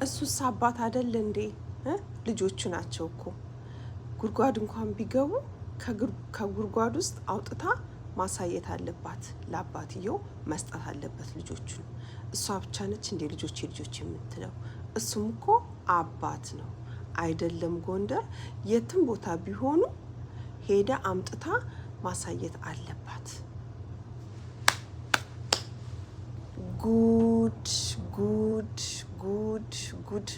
እሱስ አባት አይደል እንዴ? ልጆቹ ናቸው እኮ። ጉድጓድ እንኳን ቢገቡ ከጉድጓድ ውስጥ አውጥታ ማሳየት አለባት፣ ለአባትየው መስጠት አለበት ልጆቹን። እሷ ብቻ ነች እንዴ ልጆች የምትለው? እሱም እኮ አባት ነው አይደለም? ጎንደር የትም ቦታ ቢሆኑ ሄዳ አምጥታ ማሳየት አለባት። ጉድ ጉድ ጉድ ጉድ!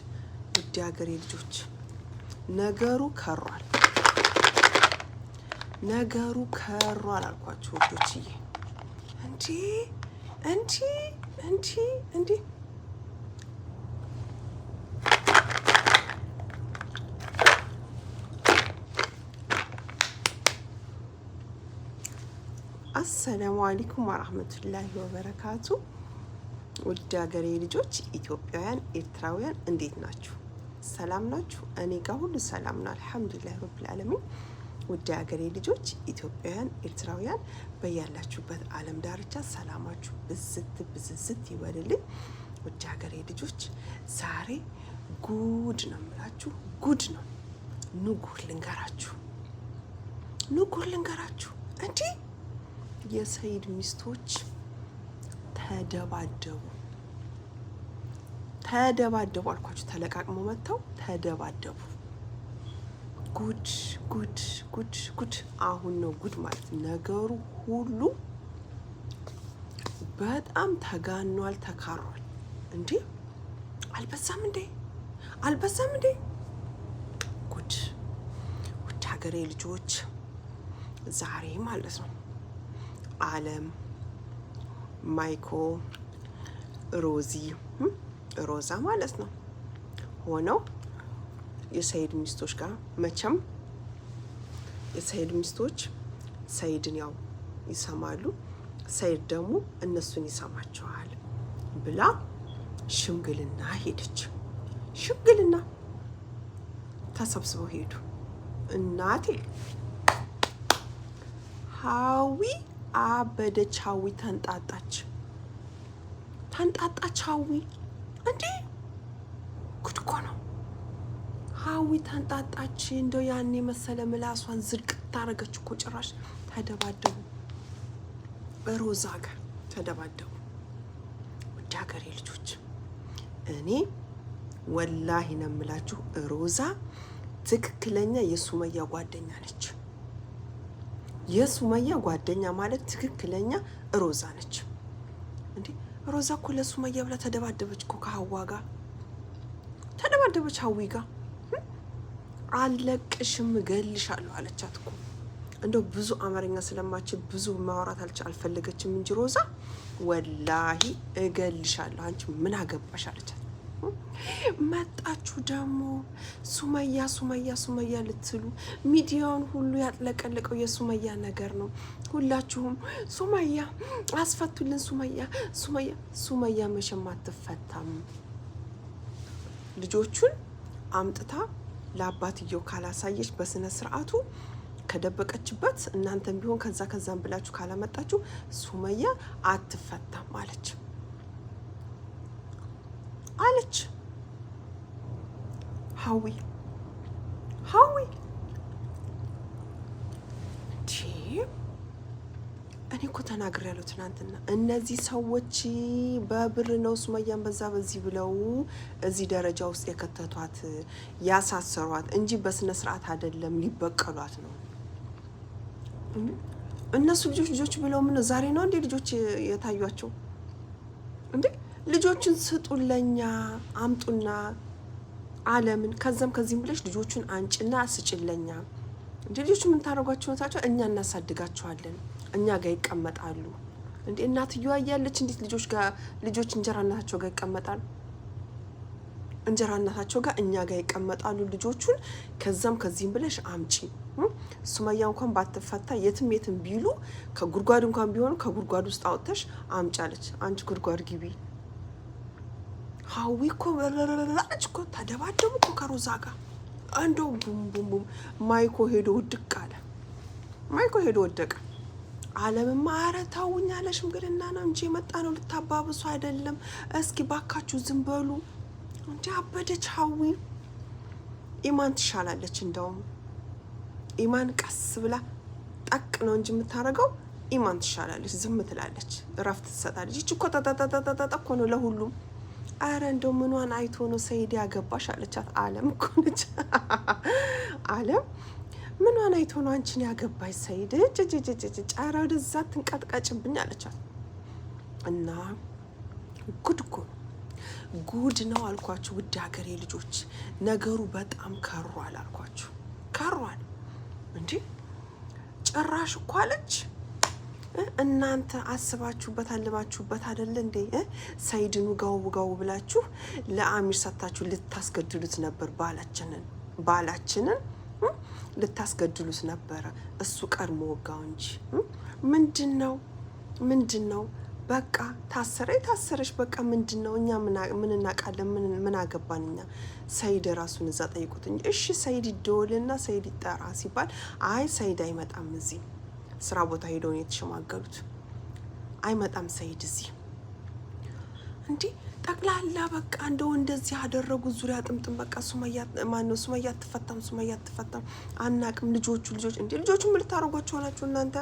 ውድ ሀገሬ ልጆች ነገሩ ከሯል፣ ነገሩ ከሯል አልኳችሁ ውዶችዬ። እንዲ አሰላሙ አለይኩም ወራህመቱላሂ ወበረካቱ። ውድ ሀገሬ ልጆች ኢትዮጵያውያን፣ ኤርትራውያን እንዴት ናችሁ? ሰላም ናችሁ? እኔ ጋር ሁሉ ሰላም ነው አልሐምዱሊላህ ረብል ዓለሚን። ውድ ሀገሬ ልጆች ኢትዮጵያውያን፣ ኤርትራውያን በያላችሁበት ዓለም ዳርቻ ሰላማችሁ ብዝት ይበልልኝ። ውድ ሀገሬ ልጆች ዛሬ ጉድ ነው የምላችሁ፣ ጉድ ነው። ኑ ጉድ ልንገራችሁ። እንዴ የሰይድ ሚስቶች ተደባደቡ አልኳችሁ። ተለቃቅመው መጥተው ተደባደቡ። ጉድ ጉድ ጉድ ጉድ! አሁን ነው ጉድ ማለት። ነገሩ ሁሉ በጣም ተጋኗል፣ ተካሯል። እንዴ አልበዛም እንዴ? ጉድ! ውድ ሀገሬ ልጆች ዛሬ ማለት ነው አለም፣ ማይኮ፣ ሮዛ ማለት ነው ሆነው የሰይድ ሚስቶች ጋር መቼም የሰይድ ሚስቶች ሰይድን ያው ይሰማሉ፣ ሰይድ ደግሞ እነሱን ይሰማቸዋል ብላ ሽምግልና ሄደች። ሽምግልና ተሰብስበው ሄዱ። እናቴ ሀዊ አበደች። ሀዊ ተንጣጣች። ሀዊ እንዴ ጉድ እኮ ነው። ሀዊ ተንጣጣች። እንደው ያን የመሰለ ምላሷን ዝቅ ታረገች እኮ። ጭራሽ ተደባደቡ፣ ሮዛ ጋር ተደባደቡ። ውድ ሀገሬ ልጆች እኔ ወላሂ ነው የምላችሁ፣ ሮዛ ትክክለኛ የሱመያ ጓደኛ ነች። የሱመያ ጓደኛ ማለት ትክክለኛ ሮዛ ነች። እንዴ ሮዛ እኮ ለሱመያ ብላ ተደባደበች እኮ፣ ከሀዋ ጋር ተደባደበች። ሀዊ ጋር አለቅሽም እገልሻለሁ አለቻት እኮ። እንደው ብዙ አማርኛ ስለማችል ብዙ ማውራት አልፈለገችም እንጂ ሮዛ ወላሂ እገልሻለሁ፣ አንቺ ምን አገባሽ አለቻት። መጣችሁ ደግሞ ሱመያ ልትሉ፣ ሚዲያውን ሁሉ ያጥለቀለቀው የሱመያ ነገር ነው። ሁላችሁም ሱመያ አስፈቱልን፣ ሱመያ መቼም አትፈታም። ልጆቹን አምጥታ ለአባትየው ካላሳየች በስነ ስርዓቱ ከደበቀችበት፣ እናንተም ቢሆን ከዛም ብላችሁ ካላመጣችሁ ሱመያ አትፈታም አለች። ሀዊ እኔ እኮ ተናግሬያለሁ ትናንትና። እነዚህ ሰዎች በብር ነው ሱመያን በዚህ ብለው እዚህ ደረጃ ውስጥ የከተቷት ያሳሰሯት እንጂ በስነ ስርዓት አይደለም፣ ሊበቀሏት ነው። እነሱ ልጆች ብለው ምን ዛሬ ነው እንዴ ልጆች የታዩቸው? እንዴ ልጆችን ስጡለኛ፣ አምጡና አለምን ከዚህም ብለሽ ልጆቹን አንጭና ስጭለኛ። እንዴ ልጆቹ ምን ታደርጓቸው ነው? ታቸው እኛ እናሳድጋቸዋለን፣ እኛ ጋር ይቀመጣሉ። እንዴ እናትየዋ እያለች እንዴት ልጆች እንጀራ እናታቸው ጋር ይቀመጣሉ? እንጀራ እናታቸው ጋር እኛ ጋር ይቀመጣሉ ልጆቹን። ከዚህም ብለሽ አምጪ። ሱመያ እንኳን ባትፈታ የትም ቢሉ ከጉድጓድ እንኳን ቢሆኑ ከጉድጓድ ውስጥ አውጥተሽ አምጫለች። አንቺ ጉድጓድ ግቢ። ሀዊ እኮ በረረረች እኮ ተደባደቡ እኮ ከሮዛ ጋር። እንደው ቡም ማይኮ ሄዶ ወደቀ። አለምማ ኧረ ተውኝ አለ። ሽምግልና ነው እንጂ የመጣ ነው ልታባብሱ አይደለም። እስኪ ባካችሁ ዝም በሉ። እንዴ አበደች ሀዊ። ኢማን ትሻላለች እንደውም ኢማን ቀስ ብላ ጠቅ ነው እንጂ የምታረገው ኢማን ትሻላለች፣ ዝም ትላለች፣ እረፍት ትሰጣለች። እቺ እኮ ተተተተተተ እኮ ነው ለሁሉም። አረ እንደው ምኗን አይቶ ነው ሰይድ ያገባሽ አለቻት። አለም እኮ ነች አለም ምኗን አይቶ ነው አንቺን ያገባሽ ሰይድ? ጫራ ወደዛ ትንቀጥቀጭብኝ አለቻት። እና ጉድ እኮ ጉድ ነው አልኳችሁ ውድ ሀገሬ ልጆች። ነገሩ በጣም ከሯል አልኳችሁ፣ ከሯል እንዴ ጭራሽ እኮ አለች። እናንተ አስባችሁበት አልማችሁበት አይደል እንዴ? ሰይድኑ ጋው ብላችሁ ለአሚር ሰጣችሁ ልታስገድሉት ነበር። ባላችንን ልታስገድሉት ነበረ። እሱ ቀድሞ ወጋው እንጂ ምንድነው? በቃ ታሰረች። በቃ ምንድነው? እኛ ምን እናቃለን? ምን አገባን እኛ? ሰይድ ራሱን እዛ ጠይቁት እንጂ። እሺ ሰይድ ይደወልና ሰይድ ይጠራ ሲባል አይ ሰይድ አይመጣም፣ እዚህ ስራ ቦታ ሄደው ነው የተሸማገሉት። አይመጣም ሰይድ እዚህ። እንዴ ጠቅላላ በቃ እንደዚህ አደረጉ። ዙሪያ ጥምጥም በቃ ሱመያ አትፈታም አናቅም። ልጆች እንዴ ልጆቹ ምን ልታረጓቸው ሆናችሁ እናንተ?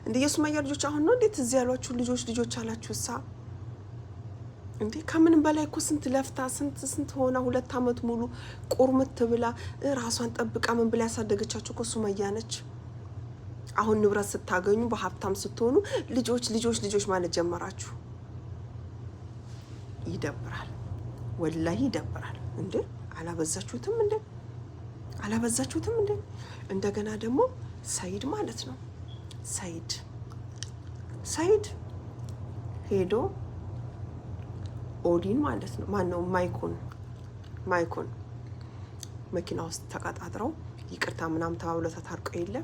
እንዴ የሱመያ ልጆች አሁን ነው እንዴት እዚህ ያሏችሁ ልጆች አላችሁሳ? እንዴ ከምንም በላይ እኮ ስንት ለፍታ ስንት ሆና 2 አመት ሙሉ ቁርምት ብላ ራሷን ጠብቃ ምን ብላ ያሳደገቻችሁ እኮ ሱመያ ነች። አሁን ንብረት ስታገኙ በሀብታም ስትሆኑ ልጆች ማለት ጀመራችሁ። ይደብራል፣ ወላሂ ይደብራል። እንዴ አላበዛችሁትም እንዴ? እንደገና ደግሞ ሰይድ ማለት ነው ሰይድ ሄዶ ኦዲን ማለት ነው ማነው ማይኮን መኪና ውስጥ ተቀጣጥረው ይቅርታ ምናምን ተባብሎ ተታርቀው የለ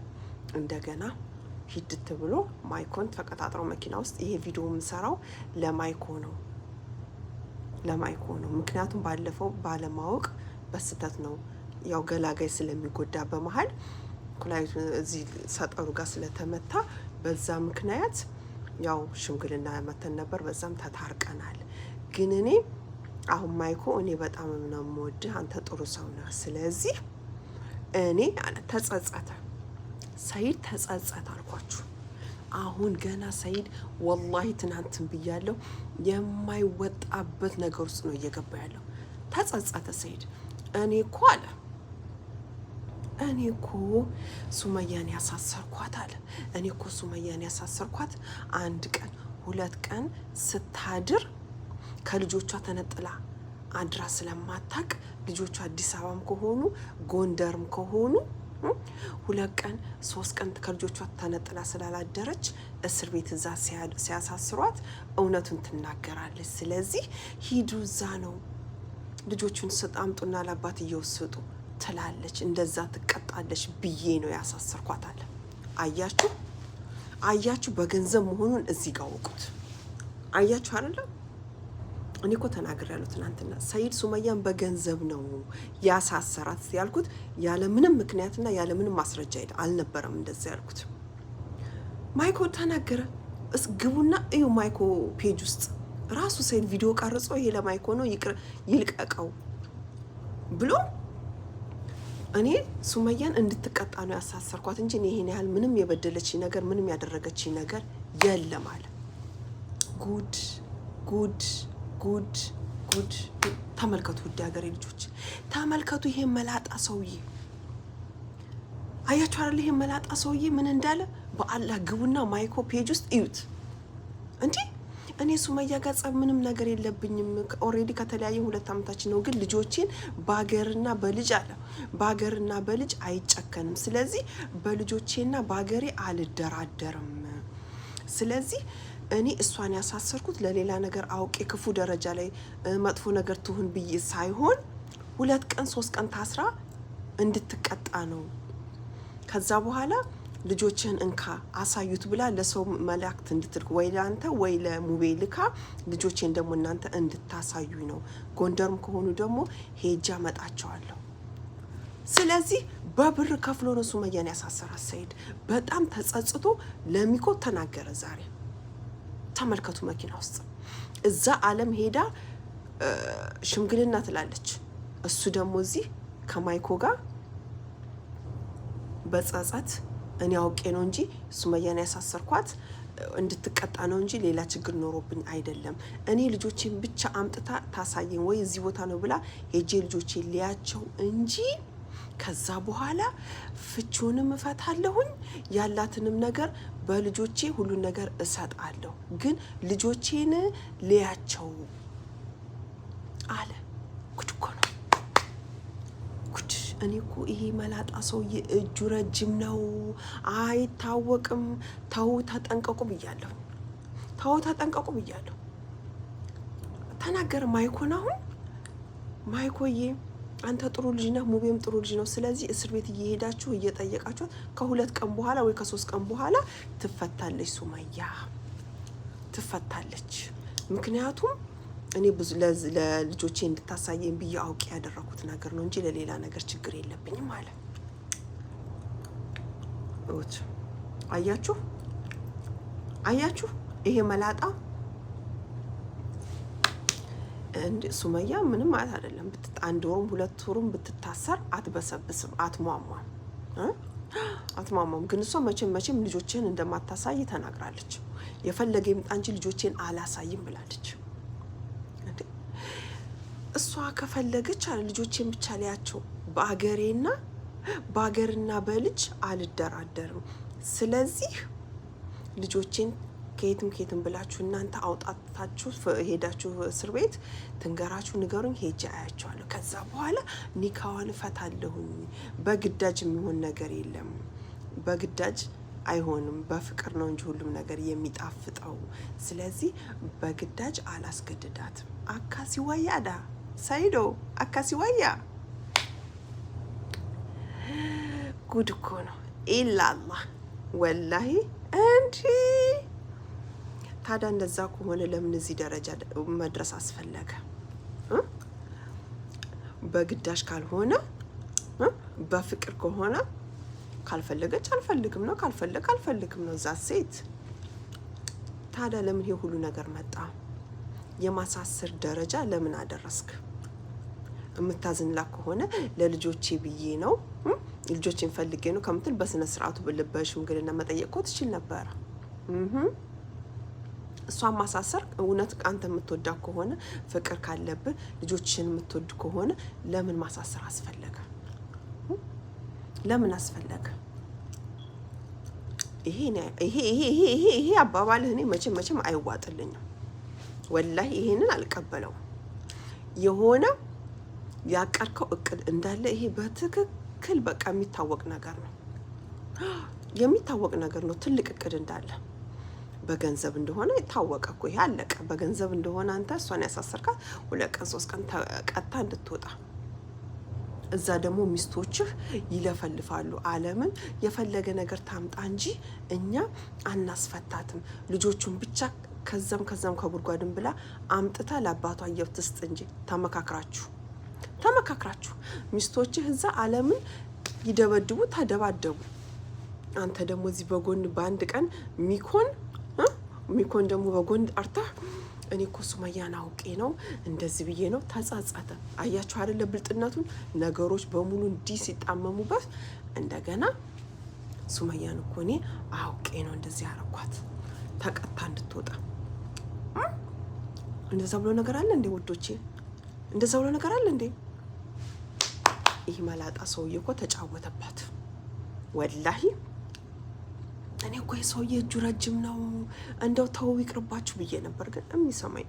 እንደገና ሂድት ብሎ ማይኮን ተቀጣጥረው መኪና ውስጥ። ይሄ ቪዲዮ የምሰራው ለማይኮ ነው። ምክንያቱም ባለፈው ባለማወቅ በስተት ነው ያው ገላጋይ ስለሚጎዳ በመሃል ኩላይቱ እዚህ ሰጠሩ ጋር ስለተመታ በዛ ምክንያት ያው ሽምግልና መተን ነበር። በዛም ተታርቀናል። ግን እኔ አሁን ማይኮ እኔ በጣም ነው የምወድህ፣ አንተ ጥሩ ሰው ነህ። ስለዚህ እኔ ተጸጸተ ሰይድ ተጸጸተ አልኳችሁ። አሁን ገና ሰይድ ወላሂ ትናንትን ብያለሁ የማይወጣበት ነገር ውስጥ ነው እየገባ ያለው። ተጸጸተ ሰይድ። እኔ እኮ ሱመያን ያሳሰርኳት አለ። እኔ እኮ ሱመያን ያሳሰርኳት 1 ቀን 2 ቀን ስታድር ከልጆቿ ተነጥላ አድራ ስለማታቅ ልጆቿ አዲስ አበባም ከሆኑ ጎንደርም ከሆኑ 2 ቀን 3 ቀን ከልጆቿ ተነጥላ ስላላደረች እስር ቤት እዛ ሲያሳስሯት እውነቱን ትናገራለች። ስለዚህ ሂዱ እዛ ነው ልጆቹን አምጡና ለአባት እየወሰዱ ትላለች። እንደዛ ትቀጣለች ብዬ ነው ያሳሰርኳት አለ። አያችሁ በገንዘብ መሆኑን እዚህ ጋር ወቁት። አያችሁ አይደለም? እኔ እኮ ተናግሬያለሁ ትናንትና። ሰይድ ሱመያን በገንዘብ ነው ያሳሰራት ያልኩት ያለ ምንም ምክንያትና ያለ ምንም ማስረጃ አልነበረም እንደዛ ያልኩት። ማይኮ ተናገረ። ግቡና እዩ ማይኮ ፔጅ ውስጥ ራሱ ሰይድ ቪዲዮ ቀርጾ ይሄ ለማይኮ ነው ይልቀቀው ብሎ እኔ ሱመያን እንድትቀጣ ነው ያሳሰርኳት እንጂ ይሄን ያህል ምንም የበደለች ነገር ምንም ያደረገች ነገር የለም አለ። ጉድ ተመልከቱ ውድ ሀገሬ ልጆች ተመልከቱ። ይሄ መላጣ ሰውዬ አያችሁ አይደል? ይሄ መላጣ ሰውዬ ምን እንዳለ በአላህ ግቡና ማይኮ ፔጅ ውስጥ እዩት። እንዴ እኔ ሱመያ ጋር ጸብ ምንም ነገር የለብኝም። ኦሬዲ ከተለያየ 2 አመታችን ነው። ግን ልጆቼን ባገርና በልጅ አለ ባገርና በልጅ አይጨከንም። ስለዚህ በልጆቼና ባገሬ አልደራደርም። ስለዚህ እኔ እሷን ያሳሰርኩት ለሌላ ነገር አውቄ ክፉ ደረጃ ላይ መጥፎ ነገር ትሁን ብዬ ሳይሆን 2 ቀን 3 ቀን ታስራ እንድትቀጣ ነው። ከዛ በኋላ ልጆችን እንካ አሳዩት ብላ ለሰው መላእክት እንድትልክ ወይ ለአንተ ወይ ለሙቤ ልካ ልጆችን ደግሞ እናንተ እንድታሳዩ ነው። ጎንደርም ከሆኑ ደግሞ ሄጃ መጣቸዋለሁ። ስለዚህ በብር ከፍሎ ነው ሱመያን ያሳሰራት ሰይድ። በጣም ተጸጽቶ ለሚኮ ተናገረ ዛሬ። ተመልከቱ መኪና ውስጥ እዛ ዓለም ሄዳ ሽምግልና ትላለች። እሱ ደግሞ እዚህ ከማይኮ ጋር በጸጸት እኔ አውቄ ነው እንጂ ሱመያን ያሳሰርኳት እንድትቀጣ ነው እንጂ ሌላ ችግር ኖሮብኝ አይደለም። እኔ ልጆቼን ብቻ አምጥታ ታሳየኝ ወይ እዚህ ቦታ ነው ብላ ሄጄ ልጆቼን ሊያቸው እንጂ ከዛ በኋላ ፍቹንም እፈታለሁኝ ያላትንም ነገር በልጆቼ ሁሉን ነገር እሰጣለሁ። ግን ልጆቼን ሊያቸው አለ። ጉድ እኮ ነው ጉድ። እኔ እኮ ይሄ መላጣ ሰውዬ እጁ ረጅም ነው፣ አይታወቅም። ተው ተጠንቀቁ ብያለሁ፣ ተው ተጠንቀቁ ብያለሁ። ተናገር ማይኮን። አሁን ማይኮዬ አንተ ጥሩ ልጅ ነህ፣ ሙቤም ጥሩ ልጅ ነው። ስለዚህ እስር ቤት እየሄዳችሁ እየጠየቃችሁ ከ2 ቀን በኋላ ወይ ከ3 ቀን በኋላ ትፈታለች፣ ሱመያ ትፈታለች። ምክንያቱም እኔ ብዙ ለልጆቼ እንድታሳየኝ ብዬ አውቄ ያደረኩት ነገር ነው እንጂ ለሌላ ነገር ችግር የለብኝም አለ። አያችሁ አያችሁ፣ ይሄ መላጣ እንደ ሱመያ ምንም ማለት አይደለም። 1 ወርም 2 ወርም ብትታሰር አትበሰብስም፣ አትሟሟም። ግን እሷ መቼም ልጆችን እንደማታሳይ ተናግራለች። የፈለገ ይምጣ እንጂ ልጆችን አላሳይም ብላለች። እሷ ከፈለገች አለ ልጆችን ብቻ ሊያቸው በአገርና በልጅ አልደራደርም። ስለዚህ ልጆችን ከየትም ብላችሁ እናንተ አውጣታችሁ ሄዳችሁ እስር ቤት ትንገራችሁ፣ ንገሩኝ፣ ሄጄ አያቸዋለሁ። ከዛ በኋላ ኒካዋን እፈታለሁኝ። በግዳጅ የሚሆን ነገር የለም፣ በግዳጅ አይሆንም። በፍቅር ነው እንጂ ሁሉም ነገር የሚጣፍጠው። ስለዚህ በግዳጅ አላስገድዳትም። አካሲዋያዳ ሳይዶ አካሲዋያ ጉድ እኮ ነው። ኢላላህ ወላሂ እንዲ ታዲያ እንደዛ ከሆነ ለምን እዚህ ደረጃ መድረስ አስፈለገ? በግዳጅ ካልሆነ በፍቅር ከሆነ ካልፈለገች አልፈልግም ነው፣ ካልፈለገ አልፈልግም ነው። እዛ ሴት ታዲያ ለምን ይሄ ሁሉ ነገር መጣ? የማሳሰር ደረጃ ለምን አደረስክ? እምታዝንላ ከሆነ ለልጆቼ ብዬ ነው ልጆቼን ፈልጌ ነው ከምትል በስነ ስርዓቱ በሽምግልና መጠየቅ እኮ ትችል ነበረ። እሷን ማሳሰር እውነት አንተ የምትወዳ ከሆነ ፍቅር ካለብህ ልጆችን የምትወድ ከሆነ ለምን ማሳሰር አስፈለገ? ለምን አስፈለገ? ይሄ አባባልህ እኔ መቼም አይዋጥልኝም። ወላሂ ይሄንን አልቀበለውም። የሆነ ያቀርከው እቅድ እንዳለ ይሄ በትክክል በቃ የሚታወቅ ነገር ነው። ትልቅ እቅድ እንዳለ በገንዘብ እንደሆነ የታወቀ እኮ ይሄ አለቀ። በገንዘብ እንደሆነ አንተ እሷን ያሳሰርካት 2 ቀን 3 ቀን ተቀጣ እንድትወጣ። እዛ ደግሞ ሚስቶችህ ይለፈልፋሉ። ዓለምን የፈለገ ነገር ታምጣ እንጂ እኛ አናስፈታትም። ልጆቹን ብቻ ከዛም ከጉድጓድም ብላ አምጥታ ለአባቷ የብትስጥ እንጂ ተመካክራችሁ ሚስቶችህ እዛ ዓለምን ይደበድቡ ተደባደቡ። አንተ ደግሞ እዚህ በጎን በአንድ ቀን ሚኮን ደግሞ በጎን አርታ እኔ እኮ ሱመያን አውቄ ነው እንደዚህ ብዬ ነው ተጻጻተ። አያችሁ አይደለ ብልጥነቱን? ነገሮች በሙሉ እንዲህ ሲጣመሙበት እንደገና ሱመያን እኮ እኔ አውቄ ነው እንደዚህ ያረኳት ተቀጣ እንድትወጣ። እንደዛ ብሎ ነገር አለ እንዴ ውዶቼ? እንደዛ ብሎ ነገር አለ እንዴ? ይህ መላጣ ሰውዬ እኮ ተጫወተባት ወላሂ። እኔ እኮ የሰውዬ እጁ ረጅም ነው እንደው ተው ይቅርባችሁ ብዬ ነበር፣ ግን የሚሰማኝ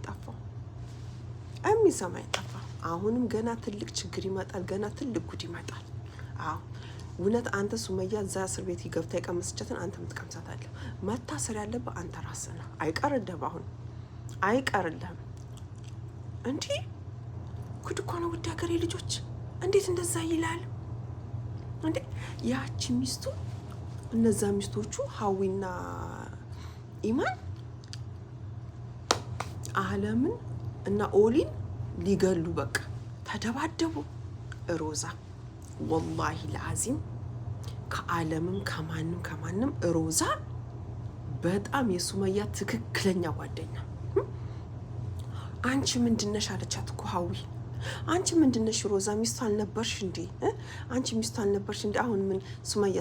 ጠፋ። አሁንም ገና ትልቅ ችግር ይመጣል፣ ገና ትልቅ ጉድ ይመጣል። አዎ እውነት አንተ ሱመያ እዛ እስር ቤት ገብታ የቀመሰቻትን አንተ የምትቀምሳታለህ። መታሰር ያለብህ አንተ ራስህ ነህ። አይቀርልህም፣ አሁን አይቀርልህም። እንዲህ ጉድ እኮ ነው። ውድ ሀገሬ ልጆች እንዴት እንደዛ ይላል እንዴ? ያቺ ሚስቱ እነዛ ሚስቶቹ ሀዊና ኢማን አለምን እና ኦሊን ሊገሉ በቃ ተደባደቡ። ሮዛ ወላሂ ለአዚም ከአለምም ከማንም ሮዛ በጣም የሱመያ ትክክለኛ ጓደኛ። አንቺ ምንድነሽ አለቻት እኮ ሀዊ። አንቺ ምንድነሽ ሮዛ ሚስቱ አልነበርሽ እንዴ? አንቺ ሚስቱ አልነበርሽ እንዴ? አሁን ምን ሱመያ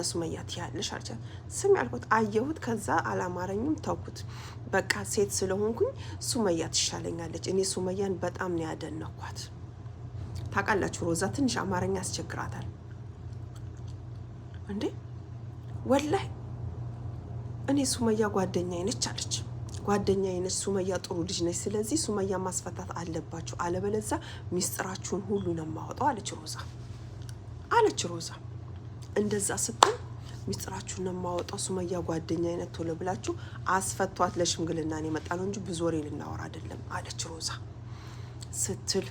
ትያለሽ አለቻት። ስም ያልኩት አየሁት፣ ከዛ አላማረኝም ተውኩት። በቃ ሴት ስለሆንኩኝ ሱመያ ትሻለኛለች። እኔ ሱመያን በጣም ነው ያደነኳት። ታውቃላችሁ ሮዛ ትንሽ አማርኛ ያስቸግራታል እንዴ። ወላሂ እኔ ሱመያ ጓደኛዬ ነች አለች። ጓደኛዬ ነች ሱመያ፣ ጥሩ ልጅ ነች። ስለዚህ ሱመያ ማስፈታት አለባችሁ፣ አለበለዚያ ሚስጥራችሁን ሁሉ ነው የማወጣው አለች ሮዛ። እንደዛ ስትል ሚስጥራችሁን ነው የማወጣው፣ ሱመያ ጓደኛዬ ነች፣ ቶሎ ብላችሁ አስፈቷት። ለሽምግልና ነው የመጣ ነው እንጂ ብዙ ወሬ ልናወራ አይደለም አለች ሮዛ ስትል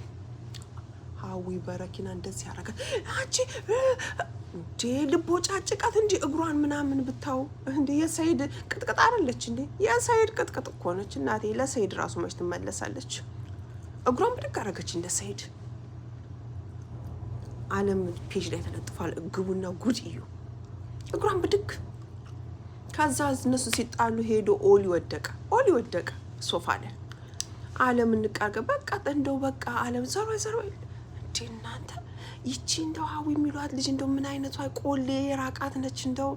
ሀዊ በረኪና እንደዚህ ያደርጋል። አንቺ እንዴ ልቦ ጫጭቃት እንጂ እግሯን ምናምን ብታው እንዴ የሰይድ ቅጥቅጥ አይደለች እንዴ? የሰይድ ቅጥቅጥ እኮ ነች እናቴ። ለሰይድ ራሱ መች ትመለሳለች? እግሯን ብድግ አደረገች እንደ ሰይድ። አለም ፔጅ ላይ ተለጥፏል። ግቡና ጉድ እዩ። እግሯን ብድግ። ከዛ እነሱ ሲጣሉ ሄዶ ኦሊ ወደቀ ሶፋ ላይ። አለም እንቃርገ በቃ እንደው በቃ አለም ዘሮ እንዴ እናንተ ይቺ እንደው ሀዊ የሚሏት ልጅ እንደው ምን አይነቷ ቆሌ ራቃት ነች። እንደው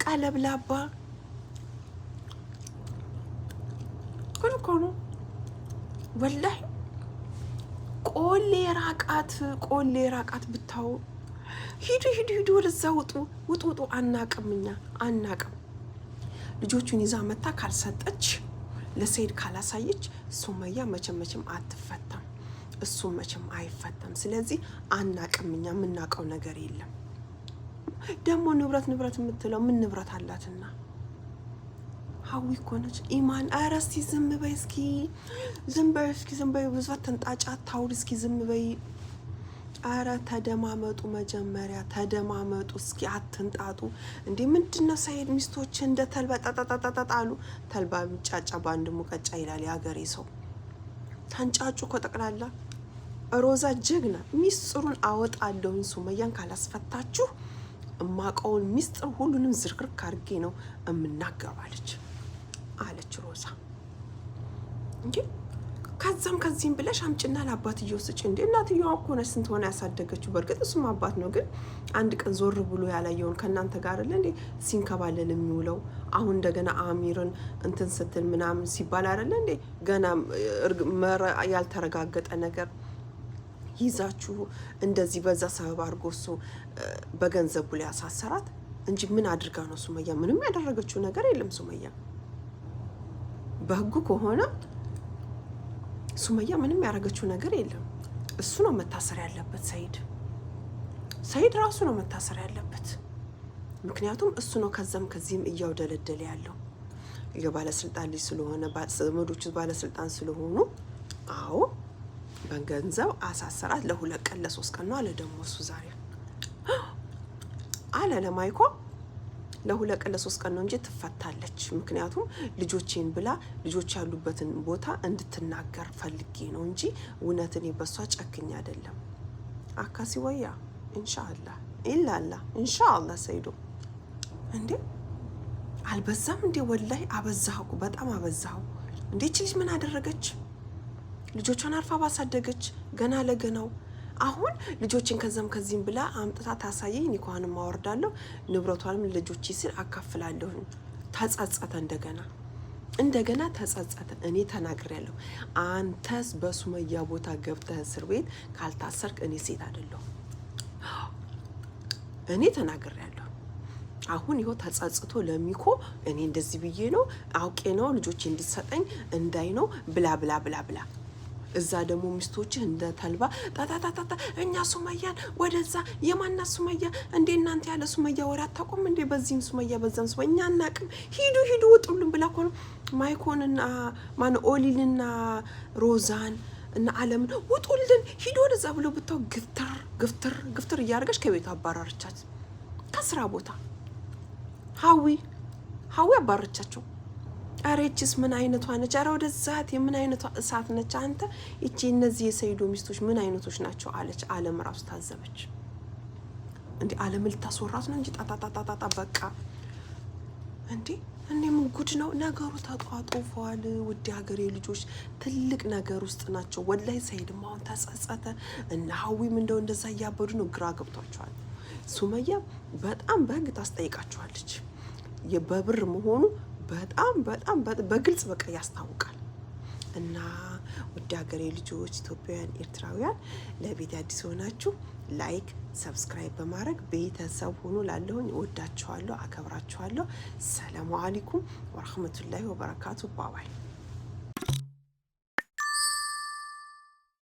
ቀለብላባ ኮኖ ወላሂ ቆሌ ራቃት ብታው። ሂዱ ወደዛ ውጡ። አናቅም ልጆቹን ይዛ መታ ካልሰጠች፣ ለሰይድ ካላሳየች ሱመያ መቼም አትፈታም። እሱም መቼም አይፈታም። ስለዚህ አናቅምኛ፣ የምናውቀው ነገር የለም። ደግሞ ንብረት የምትለው ምን ንብረት አላትና? ሀዊ እኮ ነች ኢማን። ኧረ እስኪ ዝም በይ እስኪ፣ ዝም በይ ብዙ ተንጣጫ ታውሪ እስኪ ዝም በይ። ኧረ ተደማመጡ፣ መጀመሪያ ተደማመጡ እስኪ፣ አትንጣጡ እንዴ። ምንድነው ሰይድ ሚስቶች እንደ ተልባ ጣጣጣጣጣሉ። ተልባ ሚጫጫ በአንድ ሙቀጫ ይላል የሀገሬ ሰው። ተንጫጩ እኮ ጠቅላላ። ሮዛ ጀግና ሚስጥሩን አወጣለሁ ሱመያን ካላስፈታችሁ እማቀውን ሚስጥር ሁሉንም ዝርክርክ አድርጌ ነው እምናገራለች አለች ሮዛ። እንዴ ከዚህም ብለሽ አምጭና ለአባትየው ስጪ። እንዴ እናትየዋ እኮ ነች ስንት ሆነ ያሳደገችው። በእርግጥ እሱም አባት ነው፣ ግን አንድ ቀን ዞር ብሎ ያላየውን ከእናንተ ጋር አይደል እንዴ ሲንከባለል የሚውለው። አሁን እንደገና አሚርን እንትን ስትል ምናምን ሲባል አይደል እንዴ ገና ያልተረጋገጠ ነገር ይዛችሁ እንደዚህ በዛ ሰበብ አድርጎ እሱ በገንዘቡ ላይ ያሳሰራት እንጂ ምን አድርጋ ነው ሱመያ? ምንም ያደረገችው ነገር የለም። ሱመያ በህጉ ከሆነ ሱመያ ምንም ያደረገችው ነገር የለም። እሱ ነው መታሰር ያለበት። ሰይድ ራሱ ነው መታሰር ያለበት። ምክንያቱም እሱ ነው ከዚህም እያውደለደለ ያለው የባለስልጣን ልጅ ስለሆነ፣ ዘመዶቹ ባለስልጣን ስለሆኑ። አዎ በገንዘብ አሳሰራት። ለ2 ቀን ለ3 ቀን ነው አለ። ደግሞ እሱ ዛሬ አለ ለማይኮ ለ2 ቀን ለ3 ቀን ነው እንጂ ትፈታለች። ምክንያቱም ልጆቼን ብላ ልጆች ያሉበትን ቦታ እንድትናገር ፈልጌ ነው እንጂ እውነትን በሷ ጨክኝ አይደለም። አካሲ ወያ ኢንሻአላህ ኢላላ ኢንሻአላህ ሰይዶ እንዴ አልበዛም እንዴ? ወላሂ አበዛሁ፣ በጣም አበዛሁ። እንዴ እቺ ልጅ ምን አደረገች? ልጆቿን አርፋ ባሳደገች ገና ለገናው። አሁን ልጆችን ከዚህም ብላ አምጥታ ታሳየኝ። ኒኳንም አወርዳለሁ፣ ንብረቷንም ልጆቼ ሲል አካፍላለሁ። ተጸጸተ፣ እንደገና ተጸጸተ። እኔ ተናግሬያለሁ። አንተስ በሱመያ ቦታ ገብተህ እስር ቤት ካልታሰርክ እኔ ሴት አይደለሁ። እኔ ተናግሬያለሁ። አሁን ይኸው ተጸጽቶ ለሚኮ እኔ እንደዚህ ብዬ ነው አውቄ ነው ልጆቼ እንዲሰጠኝ እንዳይ ነው ብላ እዛ ደግሞ ሚስቶችህ እንደ ተልባ ታታታታ እኛ ሱመያን ወደዛ የማና ሱመያ እንዴ እናንተ ያለ ሱመያ ወሬ አታቆም እንዴ? በዚህም ሱመያ በዛም ሱመያ እኛ እናቅም። ሂዱ ወጡልን ብላ ኮን ማይኮንና ማን ኦሊልና ሮዛን እና አለም ወጡልን ሂዱ ወደዛ ብሎ ብታው ግፍትር እያደረገች ከቤቷ አባራረቻት። ከስራ ቦታ ሀዊ አባረቻቸው። አሬችስ ምን አይነቷ ነች? አረ ወደዛት የምን አይነቷ እሳት ነች? አንተ እቺ እነዚህ የሰይዶ ሚስቶች ምን አይነቶች ናቸው አለች። አለም ራሱ ታዘበች። እንዴ አለም ልታስወራት ነው እንጂ ጣጣጣጣጣ በቃ እንዴ እኔም ጉድ ነው ነገሩ ተጧጡፏል። ውድ ሀገሬ ልጆች ትልቅ ነገር ውስጥ ናቸው። ወላይ ሰይድም አሁን ተጸጸተ እና ሀዊም እንደዛ እያበዱ ነው። ግራ ገብቷቸዋል። ሱመያ በጣም በህግ ታስጠይቃቸዋለች። በብር መሆኑ በጣም በግልጽ በቃ ያስታውቃል። እና ውድ ሀገሬ ልጆች ኢትዮጵያውያን፣ ኤርትራውያን ለቤት አዲስ ሆናችሁ ላይክ ሰብስክራይብ በማድረግ ቤተሰብ ሆኖ ላለሁኝ እወዳችኋለሁ፣ አከብራችኋለሁ። ሰላሙ አለይኩም ወራህመቱላሂ ወበረካቱ። ባባይ